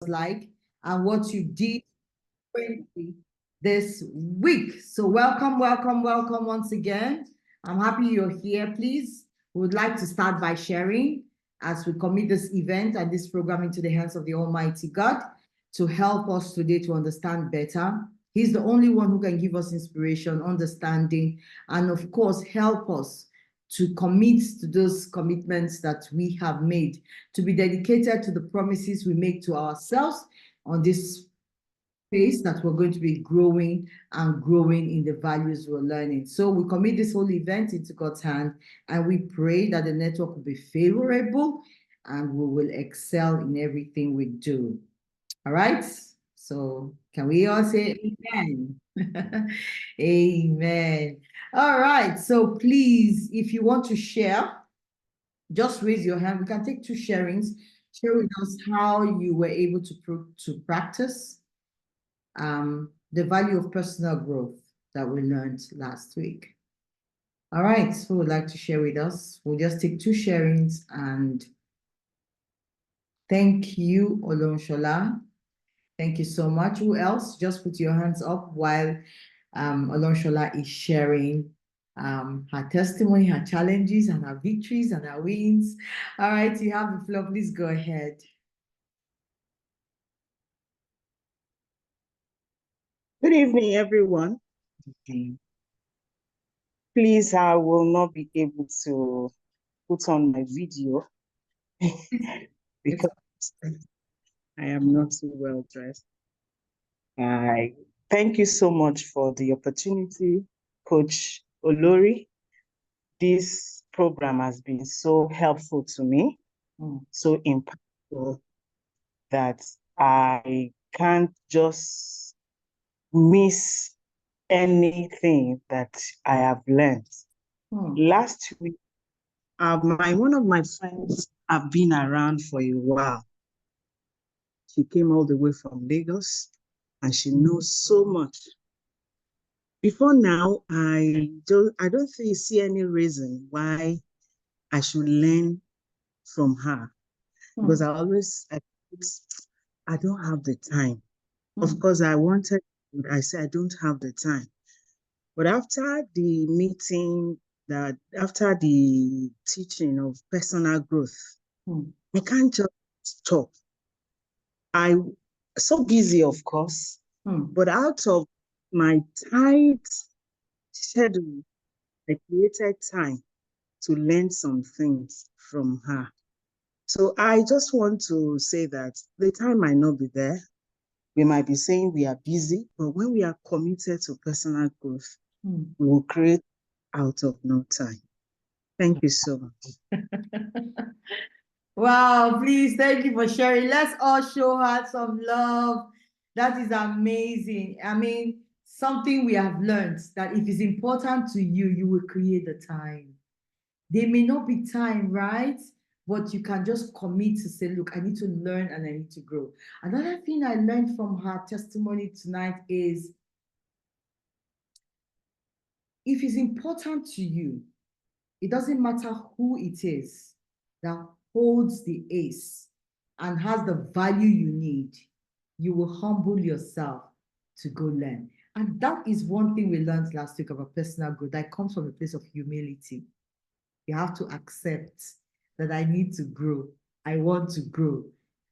like and what you did this week. So welcome once again. I'm happy you're here. Please, we would like to start by sharing as we commit this event and this program into the hands of the Almighty God to help us today to understand better. He's the only one who can give us inspiration, understanding, and of course, help us to commit to those commitments that we have made, to be dedicated to the promises we make to ourselves on this space that we're going to be growing and growing in the values we're learning. So we commit this whole event into God's hand, and we pray that the network will be favorable and we will excel in everything we do. All right? So can we all say amen? Amen. All right. So please, if you want to share, just raise your hand. We can take 2 sharings. Share with us how you were able to practice the value of personal growth that we learned last week. All right. Who would like to share with us? We'll just take 2 sharings and thank you, Olonshola. Thank you so much. Who else? Just put your hands up while Olonshola is sharing her testimony, her challenges, and her victories and her wins. All right, you have the floor. Please go ahead. Good evening, everyone. Okay. Please, I will not be able to put on my video because I am not too well dressed. I thank you so much for the opportunity, Coach Olori. This program has been so helpful to me, so impactful that I can't just miss anything that I have learned. Last week, one of my friends have been around for a while. She came all the way from Lagos and she knows so much. Before now, I don't see any reason why I should learn from her because I don't have the time. Of course, I said I don't have the time. But after the meeting, after the teaching of personal growth, I can't just stop. I'm so busy, of course, but out of my tight schedule, I created time to learn some things from her. So I just want to say that the time might not be there. We might be saying we are busy, but when we are committed to personal growth, we will create out of no time. Thank you so much. Wow, please, thank you for sharing. Let's all show her some love. That is amazing. I mean, something we have learned that if it's important to you, you will create the time. There may not be time, right? But you can just commit to say, look, I need to learn and I need to grow. Another thing I learned from her testimony tonight is if it's important to you, it doesn't matter who it is that holds the ace and has the value you need, you will humble yourself to go learn. And that is one thing we learned last week about personal growth that comes from a place of humility. You have to accept that I need to grow. I want to grow.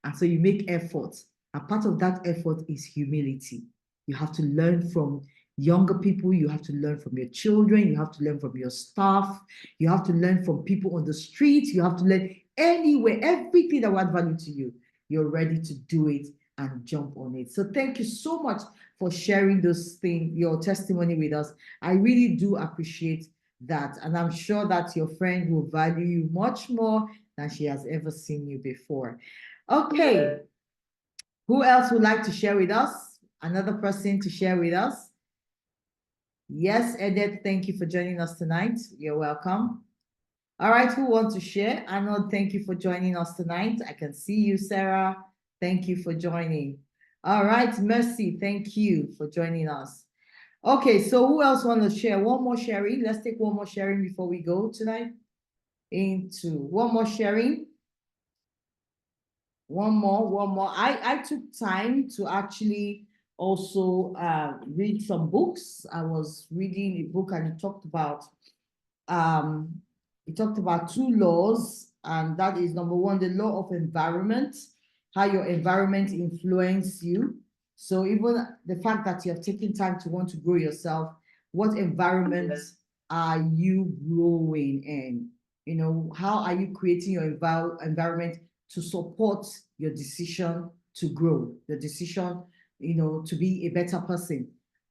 And so you make efforts. And part of that effort is humility. You have to learn from younger people. You have to learn from your children. You have to learn from your staff. You have to learn from people on the street. You have to learn anywhere, everything that will add value to you. You're ready to do it and jump on it. So thank you so much for sharing those things, your testimony with us. I really do appreciate that. And I'm sure that your friend will value you much more than she has ever seen you before. Okay. Who else would like to share with us? Another person to share with us? Yes, Edith, thank you for joining us tonight. You're welcome. All right, who wants to share? Arnold, thank you for joining us tonight. I can see you, Sarah. Thank you for joining. All right, Mercy, thank you for joining us. Okay, so who else want to share? One more sharing. Let's take one more sharing before we go tonight. One more sharing. One more. I took time to actually also read some books. I was reading a book and um, it talked about two laws, and that is number one, the law of environment, how your environment influence you. So even the fact that you have taken time to want to grow yourself, what environment are you growing in? You know, how are you creating your environment to support your decision to grow, the decision, you know, to be a better person?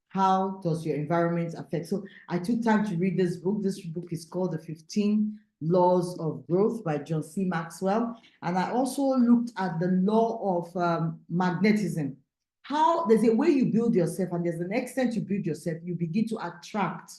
How does your environment affect? So I took time to read this book. This book is called The 15 Laws of Growth by John C. Maxwell. And I also looked at the law of magnetism. How there's a way you build yourself, and there's an extent you build yourself, you begin to attract.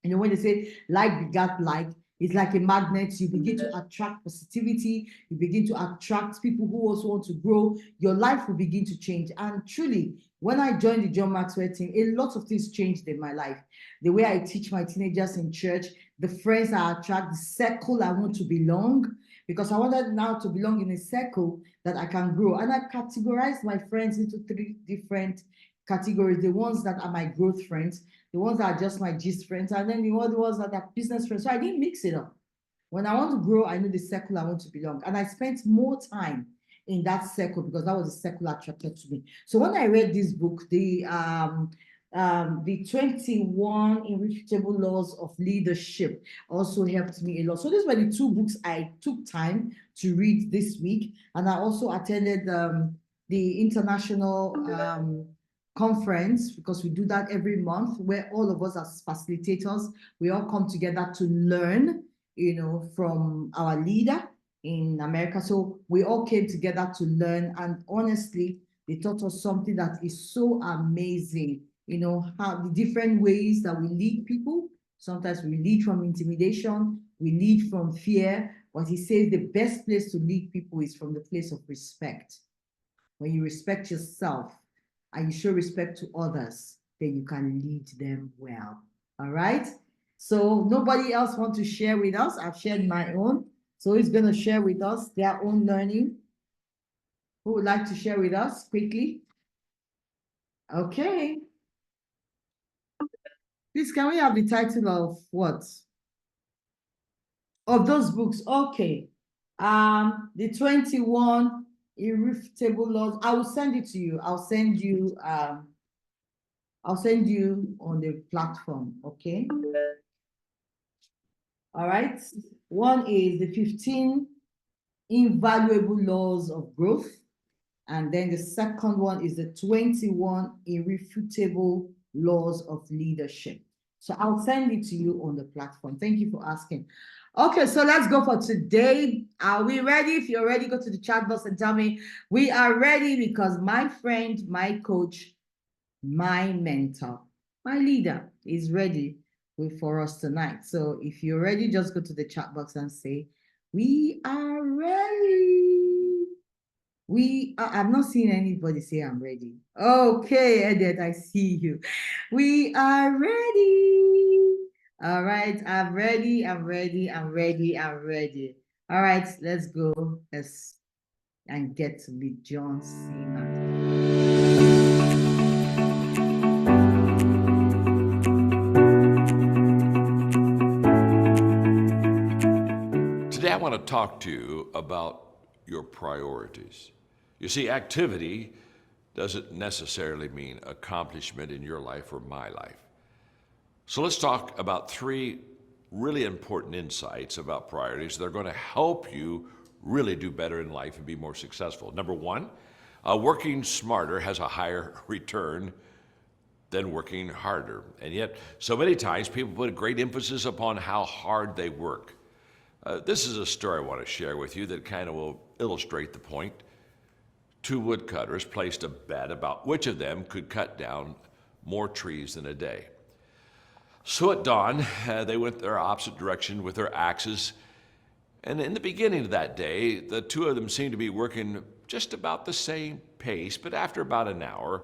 You know, when they say like begat like, it's like a magnet. You begin to attract positivity. You begin to attract people who also want to grow. Your life will begin to change. And truly, when I joined the John Maxwell team, a lot of things changed in my life. The way I teach my teenagers in church, the friends I attract, the circle I want to belong, because I wanted now to belong in a circle that I can grow. And I categorized my friends into 3 different categories: the ones that are my growth friends, the ones that are just my gist friends, and then the other ones that are business friends. So I didn't mix it up. When I want to grow, I know the circle I want to belong. And I spent more time in that circle because that was the circle attracted to me. So when I read this book, the 21 Irrefutable Laws of Leadership also helped me a lot. So these were the 2 books I took time to read this week. And I also attended the international conference, because we do that every month, where all of us as facilitators, we all come together to learn, you know, from our leader in America. So we all came together to learn, and honestly, they taught us something that is so amazing. You know, how the different ways that we lead people. Sometimes we lead from intimidation, we lead from fear, but he says the best place to lead people is from the place of respect. When you respect yourself and you show respect to others, then you can lead them well. All right. So nobody else want to share with us. I've shared my own. So who's going to share with us their own learning? Who would like to share with us quickly? Okay. Please, can we have the title of what? Of those books. Okay. The 21 Irrefutable Laws. I will send it to you. I'll send you on the platform, okay? All right. One is the 15 Invaluable Laws of Growth. And then the second one is the 21 Irrefutable Laws of Leadership. So I'll send it to you on the platform. Thank you for asking. Okay, so let's go for today. Are we ready? If you're ready, go to the chat box and tell me we are ready, because my friend, my coach, my mentor, my leader is ready for us tonight. So if you're ready, just go to the chat box and say, we are ready. I've not seen anybody say I'm ready. Okay, Edet, I see you. We are ready. All right, I'm ready. I'm ready. I'm ready. I'm ready. All right, let's go. And get to meet John C. Maxwell. Today, I want to talk to you about your priorities. You see, activity doesn't necessarily mean accomplishment in your life or my life. So let's talk about 3 really important insights about priorities that are going to help you really do better in life and be more successful. Number 1, working smarter has a higher return than working harder. And yet, so many times people put a great emphasis upon how hard they work. This is a story I want to share with you that kind of will illustrate the point. 2 woodcutters placed a bet about which of them could cut down more trees in a day. So at dawn, they went their opposite direction with their axes. And in the beginning of that day, the 2 of them seemed to be working just about the same pace. But after about an hour,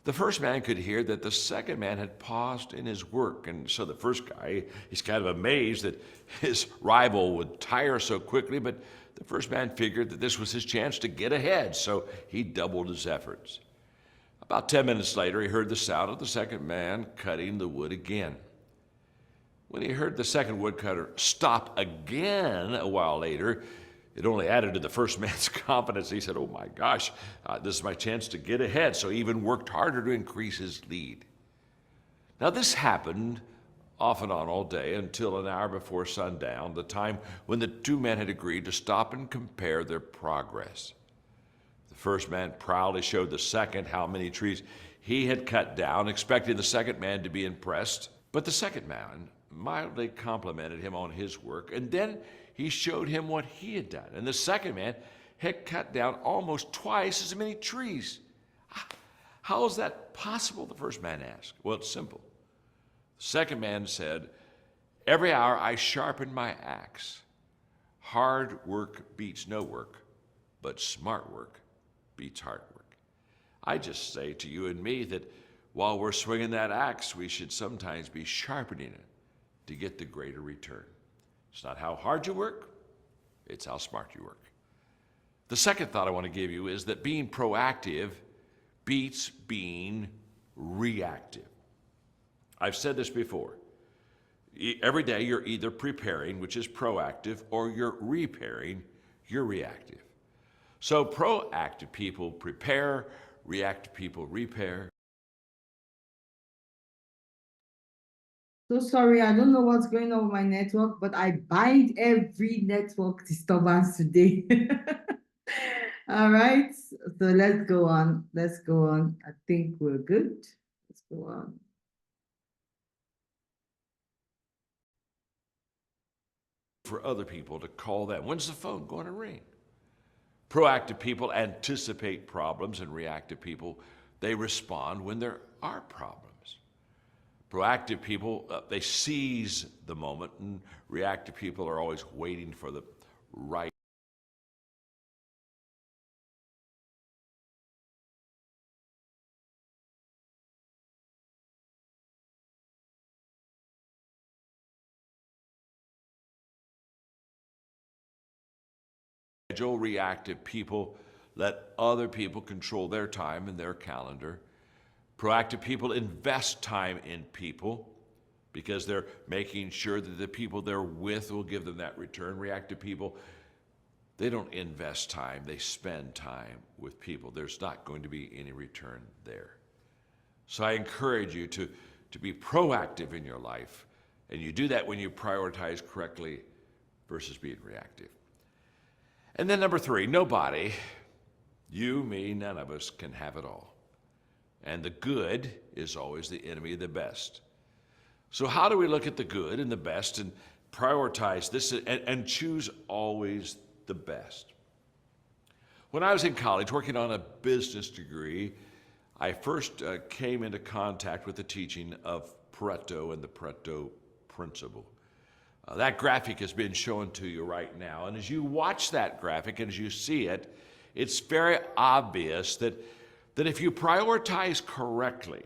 the first man could hear that the second man had paused in his work. And so the first guy, he's kind of amazed that his rival would tire so quickly. But The first man figured that this was his chance to get ahead, so he doubled his efforts. About 10 minutes later, he heard the sound of the second man cutting the wood again. When he heard the second woodcutter stop again a while later, it only added to the first man's confidence. He said, "Oh my gosh, this is my chance to get ahead." So he even worked harder to increase his lead. Now this happened off and on all day until an hour before sundown, the time when the two men had agreed to stop and compare their progress. The first man proudly showed the second how many trees he had cut down, expecting the second man to be impressed. But the second man mildly complimented him on his work, and then he showed him what he had done. And the second man had cut down almost twice as many trees. How is that possible? The first man asked. Well, it's simple. The second man said, "Every hour I sharpen my axe. Hard work beats no work, but smart work beats hard work." I just say to you and me that while we're swinging that axe, we should sometimes be sharpening it to get the greater return. It's not how hard you work, it's how smart you work. The second thought I want to give you is that being proactive beats being reactive. I've said this before. Every day you're either preparing, which is proactive, or you're repairing, you're reactive. So proactive people prepare, reactive people repair. So sorry, I don't know what's going on with my network, but I bind every network disturbance today. All right, so let's go on. Let's go on. I think we're good. Let's go on. For other people to call them. When's the phone going to ring? Proactive people anticipate problems, and reactive people, they respond when there are problems. Proactive people, they seize the moment, and reactive people are always waiting for the right. Reactive people let other people control their time and their calendar. Proactive people invest time in people because they're making sure that the people they're with will give them that return. Reactive people, they don't invest time, they spend time with people. There's not going to be any return there. So I encourage you to be proactive in your life, and you do that when you prioritize correctly versus being reactive. And then number 3, nobody, you, me, none of us can have it all. And the good is always the enemy of the best. So how do we look at the good and the best and prioritize this and choose always the best? When I was in college working on a business degree, I first came into contact with the teaching of Pareto and the Pareto principle. That graphic has been shown to you right now. And as you watch that graphic and as you see it, it's very obvious that if you prioritize correctly,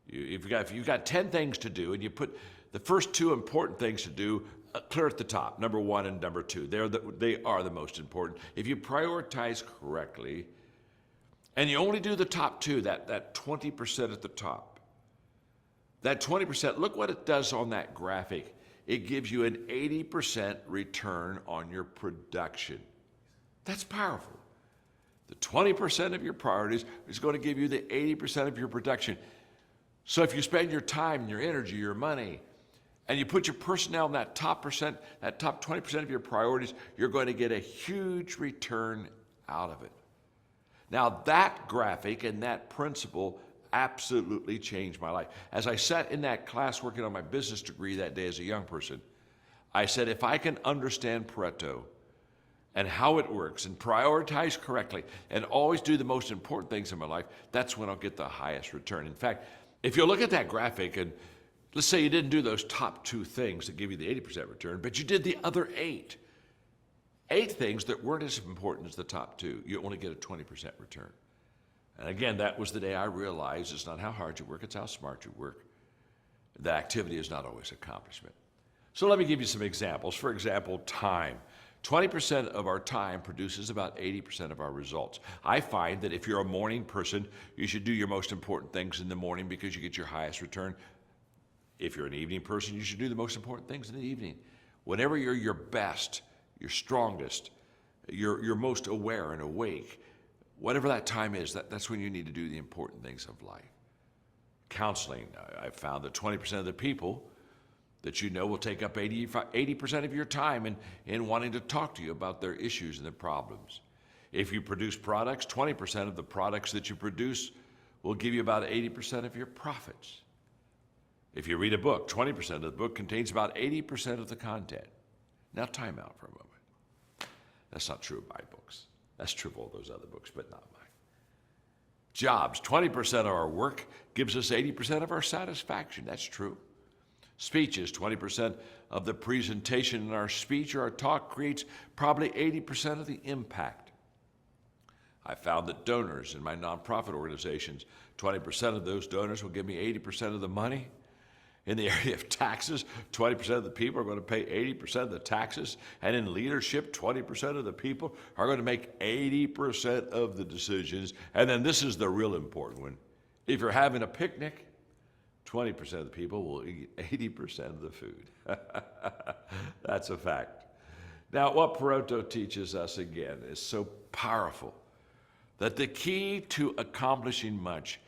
if you've got 10 things to do and you put the first 2 important things to do clear at the top, number 1 and number 2, they are the most important. If you prioritize correctly and you only do the top 2, that 20% at the top, that 20%, look what it does on that graphic. It gives you an 80% return on your production. That's powerful. The 20% of your priorities is going to give you the 80% of your production. So if you spend your time, your energy, your money, and you put your personnel in that top 20% of your priorities, you're going to get a huge return out of it. Now that graphic and that principle absolutely changed my life. As I sat in that class working on my business degree that day as a young person, I said, if I can understand Pareto and how it works and prioritize correctly and always do the most important things in my life, that's when I'll get the highest return. In fact, if you look at that graphic and let's say you didn't do those top 2 things that give you the 80% return, but you did the other 8 things that weren't as important as the top 2, you only get a 20% return. And again, that was the day I realized it's not how hard you work, it's how smart you work. The activity is not always accomplishment. So let me give you some examples. For example, time. 20% of our time produces about 80% of our results. I find that if you're a morning person, you should do your most important things in the morning because you get your highest return. If you're an evening person, you should do the most important things in the evening. Whenever you're your best, your strongest, you're most aware and awake, whatever that time is, that's when you need to do the important things of life. Counseling, I've found that 20% of the people that you know will take up 80% of your time in wanting to talk to you about their issues and their problems. If you produce products, 20% of the products that you produce will give you about 80% of your profits. If you read a book, 20% of the book contains about 80% of the content. Now time out for a moment. That's not true of my books. That's true of all those other books, but not mine. Jobs, 20% of our work gives us 80% of our satisfaction. That's true. Speeches, 20% of the presentation in our speech or our talk creates probably 80% of the impact. I found that donors in my nonprofit organizations, 20% of those donors will give me 80% of the money. In the area of taxes, 20% of the people are going to pay 80% of the taxes. And in leadership, 20% of the people are going to make 80% of the decisions. And then this is the real important one. If you're having a picnic, 20% of the people will eat 80% of the food. That's a fact. Now, what Pareto teaches us again is so powerful that the key to accomplishing much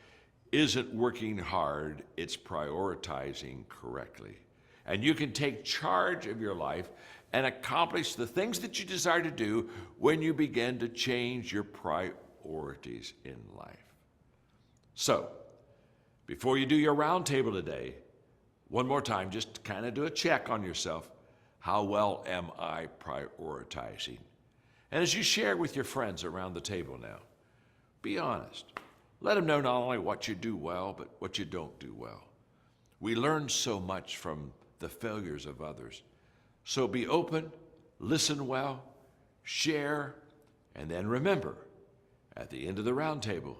isn't working hard, it's prioritizing correctly. And you can take charge of your life and accomplish the things that you desire to do when you begin to change your priorities in life. So, before you do your roundtable today, one more time, just kind of do a check on yourself. How well am I prioritizing? And as you share with your friends around the table now, be honest. Let them know not only what you do well, but what you don't do well. We learn so much from the failures of others. So be open, listen well, share, and then remember, at the end of the roundtable,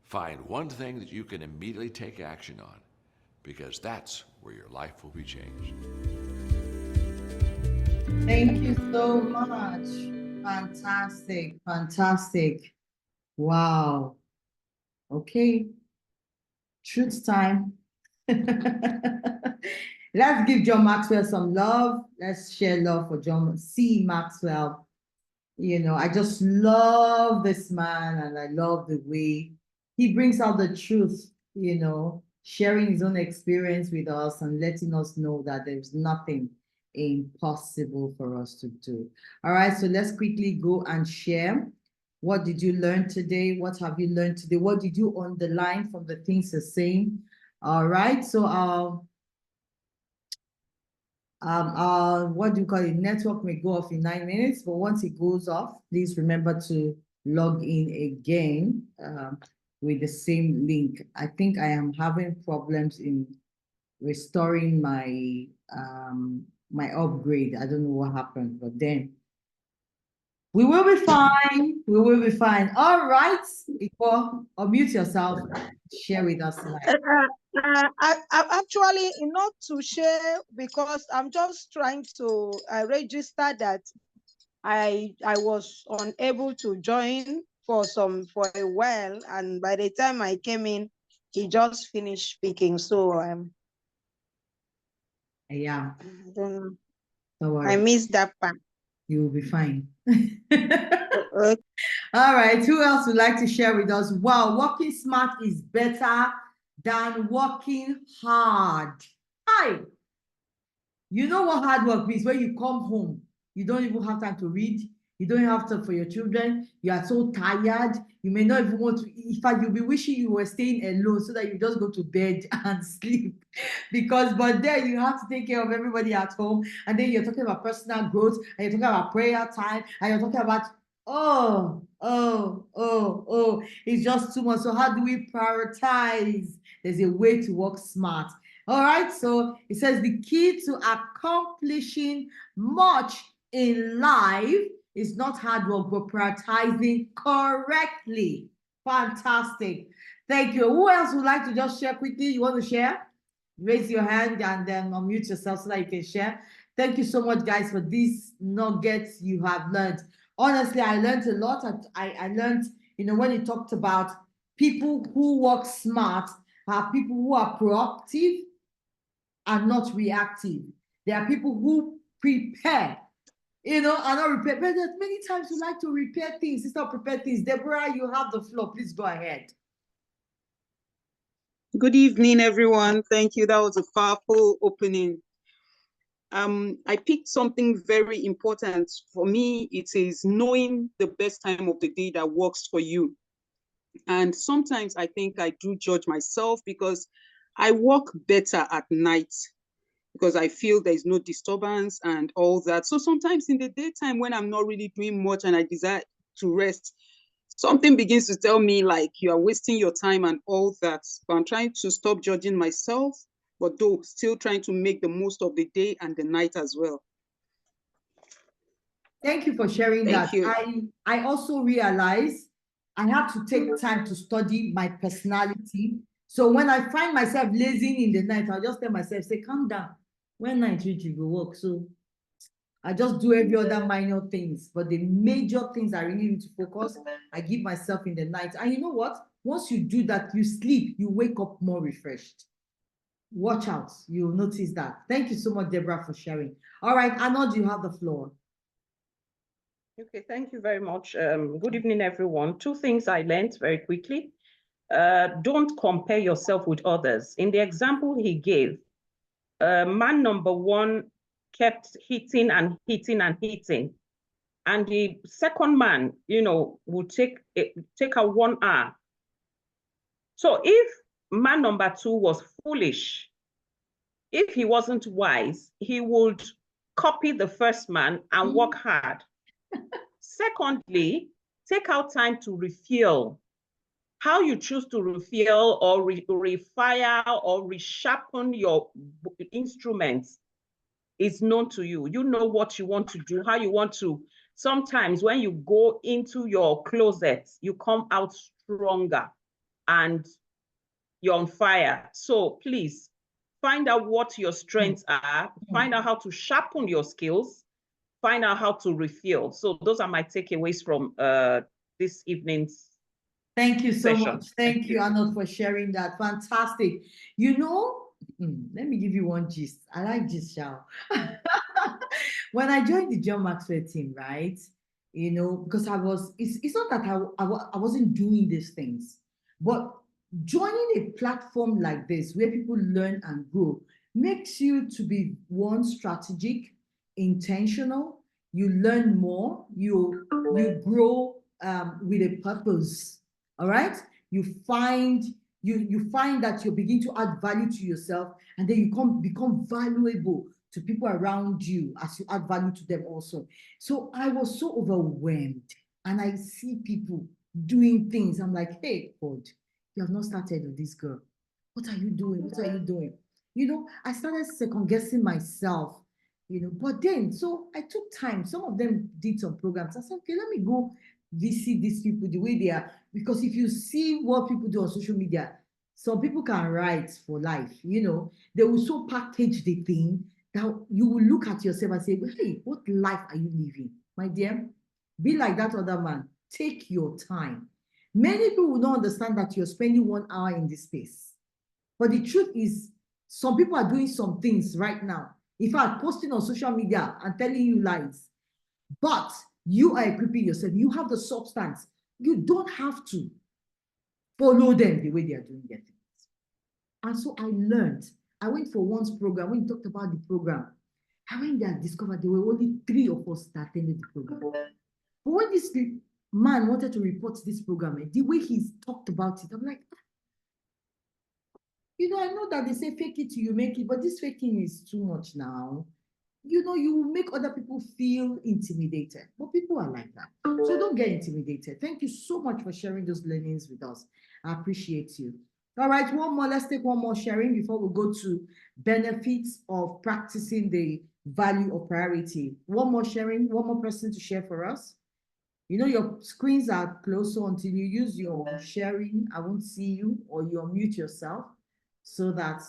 find one thing that you can immediately take action on, because that's where your life will be changed. Thank you so much. Fantastic, fantastic. Wow. Okay. Truth time. Let's give John Maxwell some love. Let's share love for John C. Maxwell. You know, I just love this man and I love the way he brings out the truth, you know, sharing his own experience with us and letting us know that there's nothing impossible for us to do. All right, so let's quickly go and share. What did you learn today? What have you learned today? What did you underline from the things you're saying? All right, so what do you call it? Network may go off in 9 minutes, but once it goes off, please remember to log in again with the same link. I think I am having problems in restoring my my upgrade. I don't know what happened, but then we will be fine. We will be fine. All right. Iko, unmute yourself. Share with us tonight. I actually not to share because I'm just trying to register that I was unable to join for a while, and by the time I came in, he just finished speaking. So Yeah. don't So I missed that part. you will be fine. Okay. All right. Who else would like to share with us? Wow, working smart is better than working hard. Hi. You know what hard work means? When you come home, you don't even have time to read. You don't have time for your children. You are so tired. You may not even want to. In fact, you'll be wishing you were staying alone so that you just go to bed and sleep. But then you have to take care of everybody at home. And then you're talking about personal growth. And you're talking about prayer time. And you're talking about, it's just too much. So how do we prioritize? There's a way to work smart. All right, so it says the key to accomplishing much in life is not hard work, but prioritizing correctly. Fantastic. Thank you. Who else would like to just share quickly? You want to share? Raise your hand and then unmute yourself so that you can share. Thank you so much, guys, for these nuggets you have learned. Honestly, I learned a lot. I learned, when you talked about people who work smart are people who are proactive and not reactive. There are people who prepare, are not repair. But there's many times we like to repair things instead of prepare things. Deborah, you have the floor. Please go ahead. Good evening, everyone. Thank you. That was a powerful opening. I picked something very important. For me, it is knowing the best time of the day that works for you. And sometimes I think I do judge myself because I work better at night because I feel there's no disturbance and all that. So sometimes in the daytime when I'm not really doing much and I desire to rest, something begins to tell me like you are wasting your time and all that. But I'm trying to stop judging myself, but though still trying to make the most of the day and the night as well. Thank you for sharing that. Thank you. I also realized I have to take time to study my personality. So when I find myself lazing in the night, I'll just tell myself, say, calm down. When night reach, you go work. So I just do every other minor things. But the major things I really need to focus, I give myself in the night. And you know what? Once you do that, you sleep, you wake up more refreshed. Watch out. You'll notice that. Thank you so much, Deborah, for sharing. All right, Arnold, you have the floor. Okay, thank you very much. Good evening, everyone. Two things I learned very quickly. Don't compare yourself with others. In the example he gave, man number one kept hitting and hitting and hitting. And the second man, would take a 1 hour. So if man number two was foolish, if he wasn't wise, he would copy the first man and work hard. Secondly, take out time to refuel. How you choose to refuel or refire or resharpen your instruments is known to you. You know what you want to do, how you want to. Sometimes when you go into your closet, you come out stronger and you're on fire. So please find out what your strengths are, find out how to sharpen your skills, find out how to refuel. So those are my takeaways from this evening's Thank you so session. much. Thank you, Arnold, for sharing that. Fantastic. Let me give you one gist. I like gist, Shao. When I joined the John Maxwell team, right? Because it's not that I wasn't doing these things, but joining a platform like this where people learn and grow makes you to be one, strategic, intentional. You learn more. You grow with a purpose. All right. You find that you begin to add value to yourself, and then you become valuable to people around you as you add value to them also. So I was so overwhelmed, and I see people doing things. I'm like, hey, God, you have not started with this girl. What are you doing? What are you doing? I started second guessing myself, but then, so I took time. Some of them did some programs. I said, okay, let me go visit these people the way they are. Because if you see what people do on social media, some people can write for life, they will so package the thing that you will look at yourself and say, hey, what life are you living? My dear, be like that other man. Take your time. Many people will not understand that you're spending 1 hour in this space. But the truth is, some people are doing some things right now. In fact, posting on social media and telling you lies. But you are equipping yourself. You have the substance. You don't have to follow them the way they are doing their things. And so I learned. I went for one's program. When he talked about the program, I went there and discovered there were only 3 of us that attended the program. But when this man wanted to report this program, the way he talked about it, I'm like, I know that they say fake it till you make it, but this faking is too much now. You will make other people feel intimidated, but people are like that. So don't get intimidated. Thank you so much for sharing those learnings with us. I appreciate you. All right, let's take one more sharing before we go to benefits of practicing the value of priority. One more sharing, one more person to share for us. Your screens are closed, so until you use your sharing, I won't see you, or you unmute yourself so that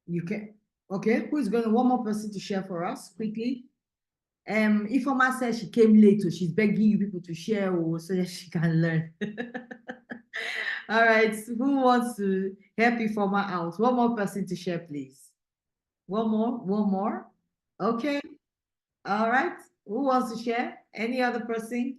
you can. Okay, who is going to, one more person to share for us quickly? Ifeoma says she came late, so she's begging you people to share so that she can learn. All right, so who wants to help Ifeoma out? One more person to share, please. One more. Okay. All right. Who wants to share? Any other person?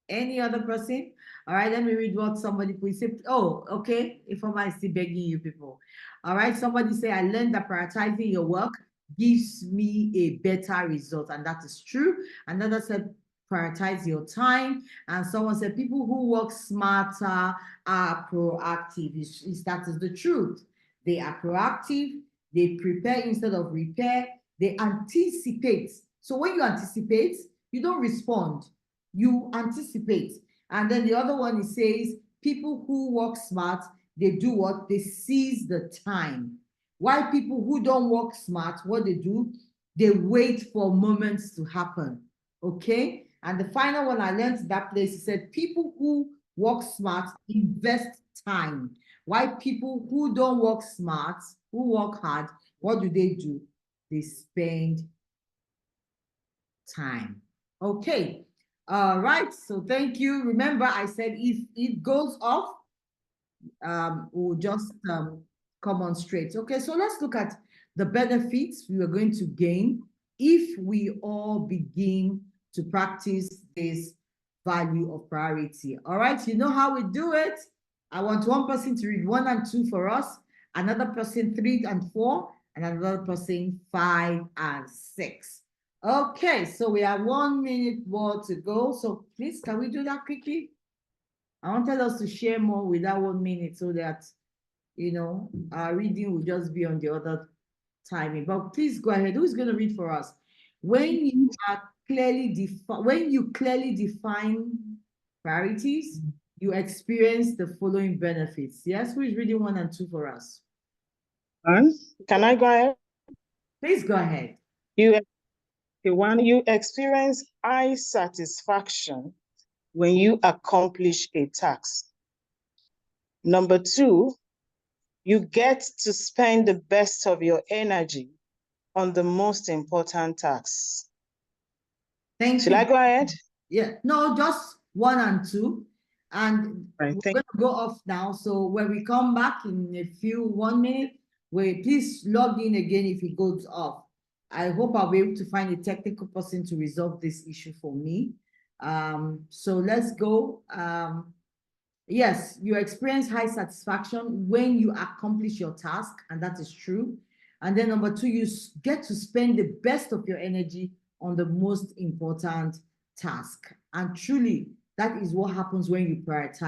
Any other person? All right, let me read what somebody put. Say, oh, okay. Ifeoma is still begging you people. All right, somebody say, I learned that prioritizing your work gives me a better result, and that is true. Another said, prioritize your time. And someone said, people who work smarter are proactive. That is the truth. They are proactive. They prepare instead of repair. They anticipate. So when you anticipate, you don't respond. You anticipate. And then the other one, it says, people who work smart, they do what? They seize the time. While people who don't work smart, what they do, they wait for moments to happen. Okay? And the final one I learned that place, it said, people who work smart invest time. While people who don't work smart, who work hard, what do? They spend time. Okay. All right. So thank you. Remember, I said if it goes off, we'll just come on straight. Okay. So let's look at the benefits we are going to gain if we all begin to practice this value of priority. All right. You know how we do it. I want one person to read 1 and 2 for us, another person 3 and 4, and another person 5 and 6. Okay, so we have 1 minute more to go. So please, can we do that quickly? I wanted us to share more with that 1 minute so that, you know, our reading will just be on the other timing. But please go ahead. Who's going to read for us? When you clearly define priorities, you experience the following benefits. Yes, who is reading 1 and 2 for us? Can I go ahead? Please go ahead. You experience high satisfaction when you accomplish a task. Number 2, you get to spend the best of your energy on the most important tasks. Thank you. Should I go ahead? Yeah, no, just 1 and 2. And Right, we're going to go off now. So when we come back in a few 1 minute, please log in again if it goes off. I hope I'll be able to find a technical person to resolve this issue for me. So let's go. Yes, you experience high satisfaction when you accomplish your task, and that is true. And then number 2, you get to spend the best of your energy on the most important task. And truly, that is what happens when you prioritize.